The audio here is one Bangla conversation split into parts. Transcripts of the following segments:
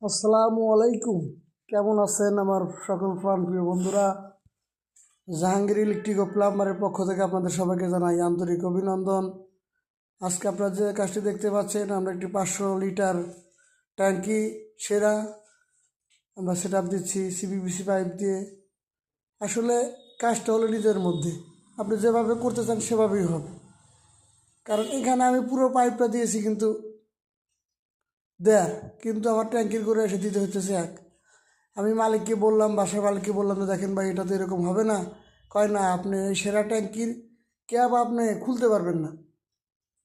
আসসালামু আলাইকুম। কেমন আছেন আমার সকল প্রাণপ্রিয় বন্ধুরা? জাহাঙ্গীর ইলেকট্রিক ও প্লাম্বারের পক্ষ থেকে আপনাদের সবাইকে জানাই আন্তরিক অভিনন্দন। আজকে আপনারা যে কাজটি দেখতে পাচ্ছেন, আমরা একটি 500 লিটার ট্যাঙ্কি সেরা আমরা সেট আপ দিচ্ছি সিপিভিসি পাইপ দিয়ে। আসলে কাজটা হলো নিজের মধ্যে, আপনি যেভাবে করতে চান সেভাবেই হবে। কারণ এখানে আমি পুরো পাইপটা দিয়েছি কিন্তু দেয়ার, কিন্তু আমার ট্যাঙ্কির করে এসে দিতে হচ্ছে এক। আমি মালিককে বললাম, বাসার মালিককে বললাম যে দেখেন ভাই, এটা তো এরকম হবে না। কয় না, আপনি এই সেরা ট্যাঙ্কির ক্যাপ আপনি খুলতে পারবেন না,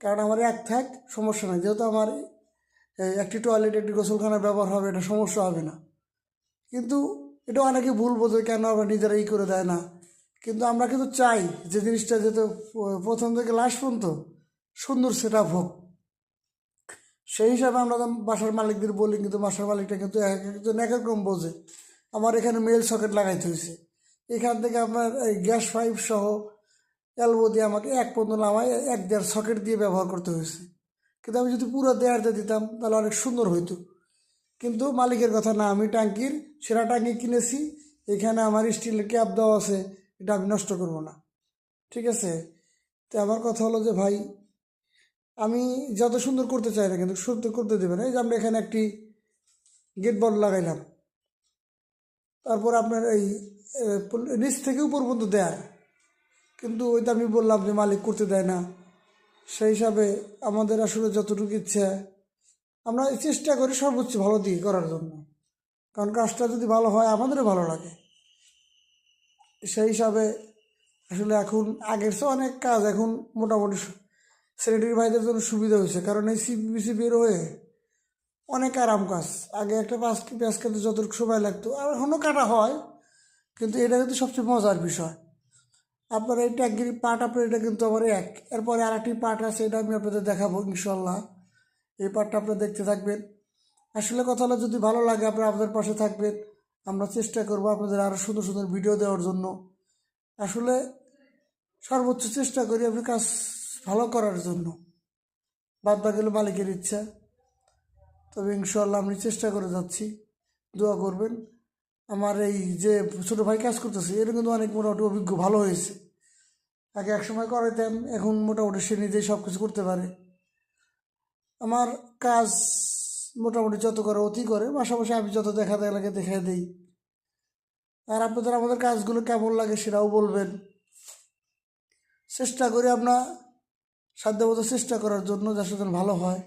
কারণ আমার এক থাক সমস্যা নাই, যেহেতু আমার একটি টয়লেট একটি গোসলখানা ব্যবহার হবে, এটা সমস্যা হবে না। কিন্তু এটা অনেকে ভুল বোঝে, কেন আমরা নিজেরা করে দেয় না। কিন্তু আমরা কিন্তু চাই যে জিনিসটা যেহেতু প্রথম থেকে লাস্ট পর্যন্ত সুন্দর সেট আপ হোক। সেই হিসাবে আমরা বাসার মালিকদের বলি, কিন্তু বাসার মালিকটা কিন্তু এক একজন এক এক রকম বোঝে। আমার এখানে মেল সকেট লাগাইতে হয়েছে, এখান থেকে আপনার এই গ্যাস পাইপ সহ এলবো দিয়ে আমাকে এক পর্যন্ত নামায় 1-1.5 সকেট দিয়ে ব্যবহার করতে হয়েছে। কিন্তু আমি যদি পুরো দেয়ারতে দিতাম তাহলে অনেক সুন্দর হইতো। কিন্তু মালিকের কথা না, আমি ট্যাঙ্কির সেরা ট্যাঙ্কি কিনেছি, এখানে আমার স্টিলের ক্যাপ দেওয়া আছে, এটা আমি নষ্ট করব না। ঠিক আছে? তো আমার কথা হলো যে ভাই, আমি যত সুন্দর করতে চাই না, কিন্তু সুন্দর করতে দেবে না। এই যে আমরা এখানে একটি গেট বল লাগাইলাম, তারপর আপনার এই নিচ থেকে উপর পর্যন্ত দেয়ার, কিন্তু ওইটা আমি বললাম যে মালিক করতে দেয় না। সেই হিসাবে আমাদের আসলে যতটুকু ইচ্ছা আমরা চেষ্টা করি সর্বোচ্চ ভালো দিকে করার জন্য, কারণ কাজটা যদি ভালো হয় আমাদেরও ভালো লাগে। সেই হিসাবে আসলে এখন আগের চেয়ে অনেক কাজ এখন মোটামুটি স্যানিটারি ভাইদের জন্য সুবিধা হয়েছে, কারণ এই সিপিবিসি বের হয়ে অনেক আরাম কাজ। আগে একটা পেঁয়াজ কাটতে যতটুকু সময় লাগতো, আর এখনও কাটা হয়, কিন্তু এটা কিন্তু সবচেয়ে মজার বিষয়। আপনার এই ট্যাঙ্কির পার্ট আপনার এটা কিন্তু আমার এক, এরপরে আর একটি পার্ট আছে, এটা আমি আপনাদের দেখাবো ইনশাল্লাহ। এই পার্টটা আপনারা দেখতে থাকবেন। আসলে কথা হলো, যদি ভালো লাগে আপনারা আপনাদের পাশে থাকবেন। আমরা চেষ্টা করবো আপনাদের আরও সুন্দর সুন্দর ভিডিও দেওয়ার জন্য। আসলে সর্বোচ্চ চেষ্টা করি আপনি কাজ ভালো করার জন্য, বাদ বাকি হলো মালিকের ইচ্ছা। তবে ইনশাল্লাহ আমি চেষ্টা করে যাচ্ছি, দোয়া করবেন। আমার এই যে ছোটো ভাই কাজ করতেছে, এটা কিন্তু অনেক মোটামুটি অভিজ্ঞ ভালো হয়েছে। আগে একসময় করাইতাম, এখন মোটামুটি সে নিজেই সব কিছু করতে পারে। আমার কাজ মোটামুটি যত করে অতি করে, পাশাপাশি আমি যত দেখা লাগে দেখাই দিই। আর আপনাদের আমাদের কাজগুলো কেমন লাগে সেটাও বলবেন। চেষ্টা করি আমরা সাধ্যমতো চেষ্টা করার জন্য, যার সাথে ভালো হয়।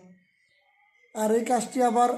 আর এই কাজটি আবার